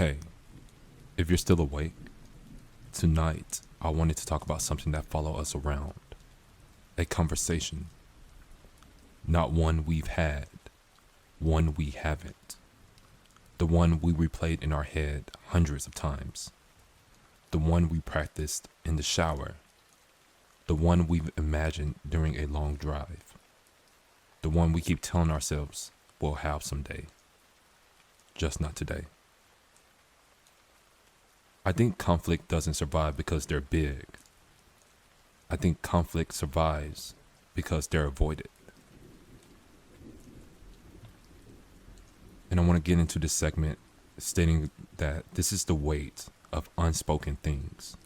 Hey, if you're still awake, tonight I wanted to talk about something that follows us around. A conversation. Not one we've had, one we haven't. The one we replayed in our head hundreds of times. The one we practiced in the shower. The one we've imagined during a long drive. The one we keep telling ourselves we'll have someday. Just not today. I think conflict doesn't survive because they're big. I think conflict survives because they're avoided. And I want to get into this segment stating that this is the weight of unspoken things.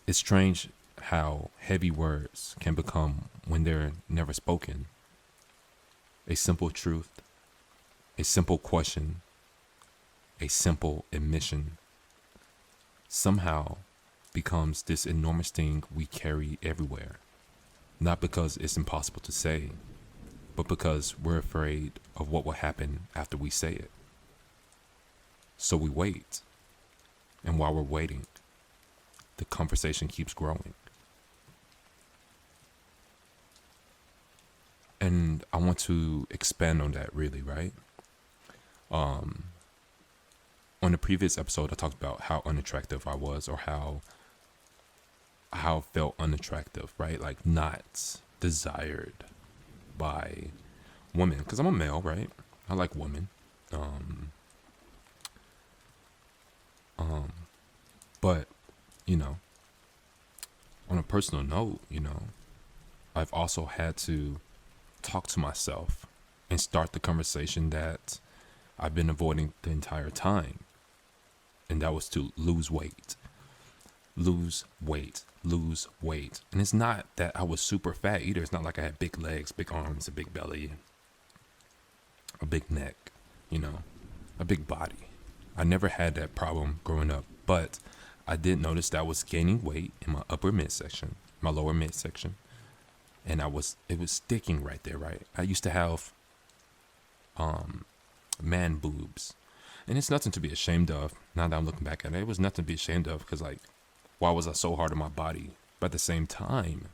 It's strange how heavy words can become when they're never spoken. A simple truth, a simple question, a simple admission somehow becomes this enormous thing we carry everywhere. Not because it's impossible to say, but because we're afraid of what will happen after we say it. So we wait. And while we're waiting, the conversation keeps growing. And I want to expand on that really, right? On the previous episode, I talked about how unattractive I was, or how I felt unattractive, right? Like not desired by women, because I'm a male, right? I like women. But on a personal note, I've also had to talk to myself and start the conversation that I've been avoiding the entire time. And that was to lose weight. Lose weight. Lose weight. And it's not that I was super fat either. It's not like I had big legs, big arms, a big belly, a big neck, a big body. I never had that problem growing up. But I did notice that I was gaining weight in my upper midsection, my lower midsection. And it was sticking right there, right? I used to have man boobs. And it's nothing to be ashamed of. Now that I'm looking back at it, it was nothing to be ashamed of, because why was I so hard on my body? But at the same time,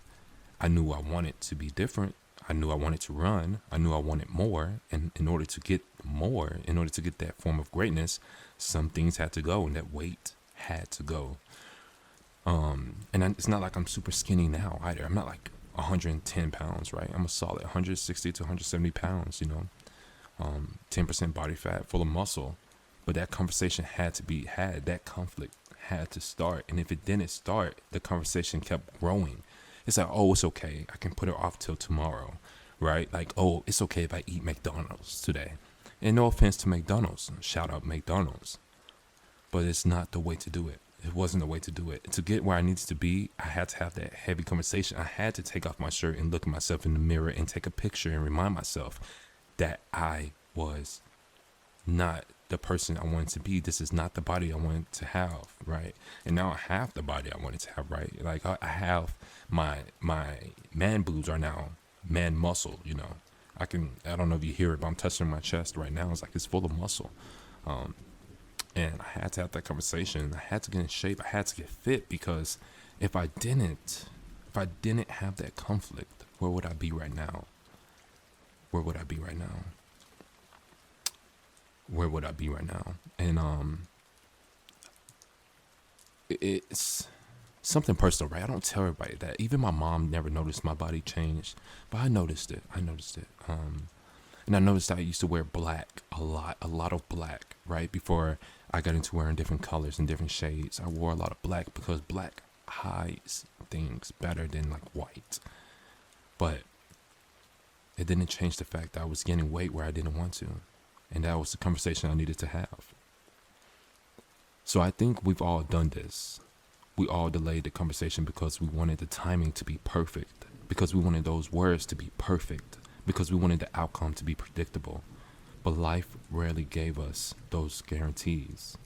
I knew I wanted to be different. I knew I wanted to run. I knew I wanted more. And in order to get more, in order to get that form of greatness, some things had to go, and that weight had to go. It's not like I'm super skinny now either. I'm not like 110 pounds, right? I'm a solid 160 to 170 pounds, 10% body fat, full of muscle. But that conversation had to be had. That conflict had to start. And if it didn't start, the conversation kept growing. It's like, oh, it's okay. I can put it off till tomorrow, right? Like, oh, it's okay if I eat McDonald's today. And no offense to McDonald's. Shout out McDonald's. But it's not the way to do it. It wasn't the way to do it. To get where I needed to be, I had to have that heavy conversation. I had to take off my shirt and look at myself in the mirror and take a picture and remind myself that I was not the person I wanted to be. This is not the body I wanted to have, right? And now I have the body I wanted to have, right? Like I have my man boobs are now man muscle, I don't know if you hear it, but I'm touching my chest right now. It's like it's full of muscle. And I had to have that conversation. I had to get in shape. I had to get fit, because if I didn't have that conflict, where would I be right now? Where would I be right now? Where would I be right now? And it's something personal, right? I don't tell everybody that. Even my mom never noticed my body changed, but I noticed it. And I noticed I used to wear black a lot of black, right? Before I got into wearing different colors and different shades, I wore a lot of black because black hides things better than like white. But it didn't change the fact that I was gaining weight where I didn't want to. And that was the conversation I needed to have. So I think we've all done this. We all delayed the conversation because we wanted the timing to be perfect, because we wanted those words to be perfect, because we wanted the outcome to be predictable. But life rarely gave us those guarantees.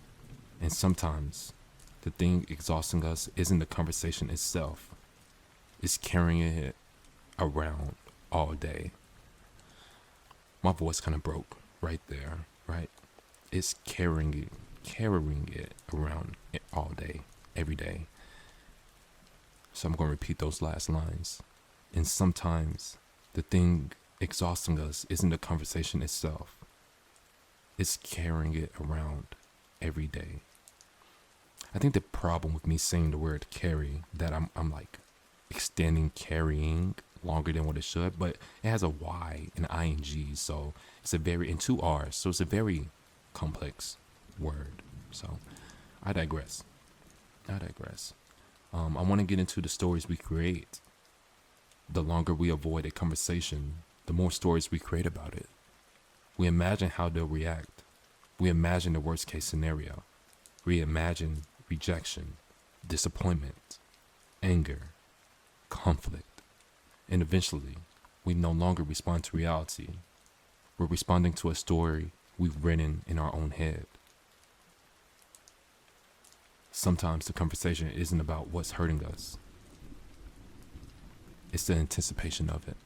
And sometimes the thing exhausting us isn't the conversation itself. It's carrying it around all day. My voice kind of broke right there, right? it's carrying it around all day, every day. So I'm going to repeat those last lines. And sometimes the thing exhausting us isn't the conversation itself. It's carrying it around every day. I think the problem with me saying the word carry, that I'm like extending carrying longer than what it should, but it has a Y and ing, so it's a very, and two R's, so it's a very complex word. So I digress. I want to get into the stories we create. The longer we avoid a conversation, the more stories we create about it. We imagine how they'll react. We imagine the worst case scenario. We imagine rejection, disappointment, anger, conflict. And eventually, we no longer respond to reality. We're responding to a story we've written in our own head. Sometimes the conversation isn't about what's hurting us. It's the anticipation of it.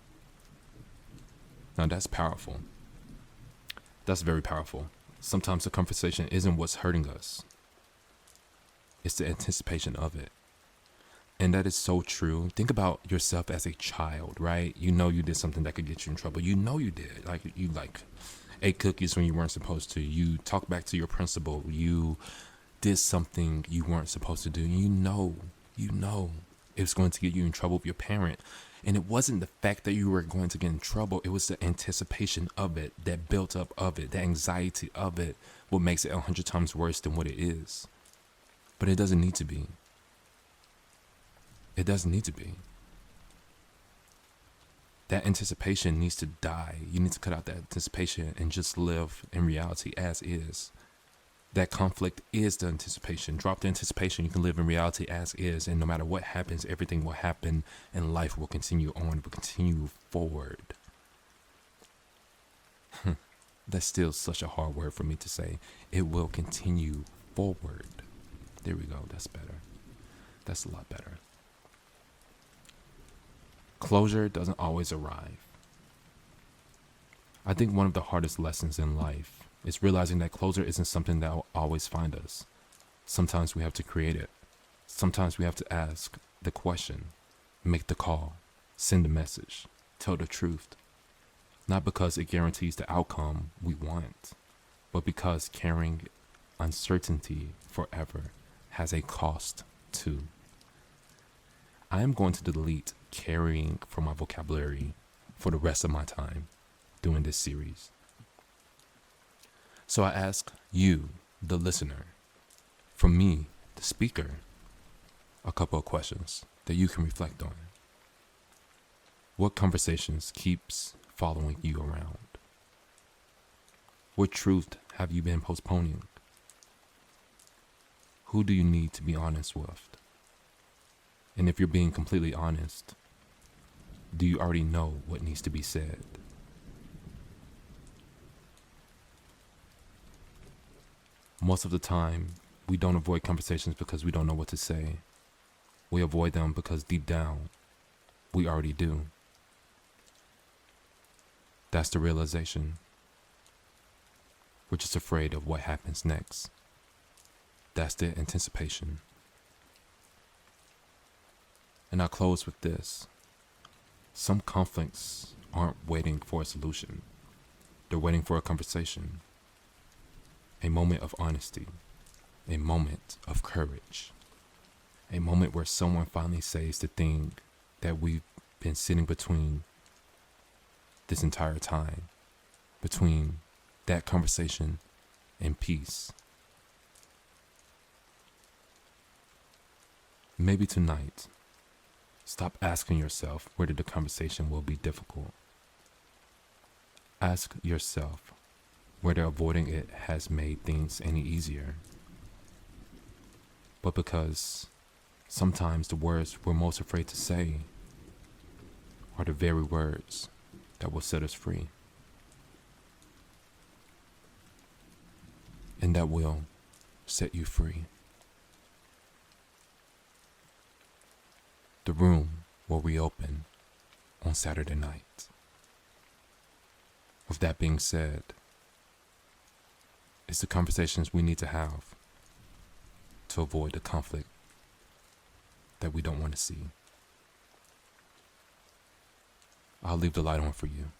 Now that's powerful. That's very powerful. Sometimes the conversation isn't what's hurting us. It's the anticipation of it. And that is so true. Think about yourself as a child, right? You know you did something that could get you in trouble. You know you did. Like you ate cookies when you weren't supposed to. You talked back to your principal. You did something you weren't supposed to do. You know it was going to get you in trouble with your parent. And it wasn't the fact that you were going to get in trouble. It was the anticipation of it, that built up of it, the anxiety of it, what makes it 100 times worse than what it is. But it doesn't need to be. It doesn't need to be. That anticipation needs to die. You need to cut out that anticipation and just live in reality as is. That conflict is the anticipation. Drop the anticipation. You can live in reality as is. And no matter what happens, everything will happen and life will continue on, will continue forward. That's still such a hard word for me to say. It will continue forward. There we go. That's better. That's a lot better. Closure doesn't always arrive. I think one of the hardest lessons in life is realizing that closure isn't something that will always find us. Sometimes we have to create it. Sometimes we have to ask the question, make the call, send the message, tell the truth. Not because it guarantees the outcome we want, but because carrying uncertainty forever has a cost too. I am going to delete carrying from my vocabulary for the rest of my time doing this series. So I ask you, the listener, from me, the speaker, a couple of questions that you can reflect on. What conversations keeps following you around? What truth have you been postponing? Who do you need to be honest with? And if you're being completely honest, do you already know what needs to be said? Most of the time, we don't avoid conversations because we don't know what to say. We avoid them because deep down, we already do. That's the realization. We're just afraid of what happens next. That's the anticipation. And I'll close with this. Some conflicts aren't waiting for a solution. They're waiting for a conversation. A moment of honesty. A moment of courage. A moment where someone finally says the thing that we've been sitting between this entire time. Between that conversation and peace. Maybe tonight, stop asking yourself whether the conversation will be difficult. Ask yourself whether avoiding it has made things any easier. But because sometimes the words we're most afraid to say are the very words that will set us free. And that will set you free. The room will reopen on Saturday night. With that being said, it's It's the conversations we need to have to avoid the conflict that we don't want to see. I'll leave the light on for you.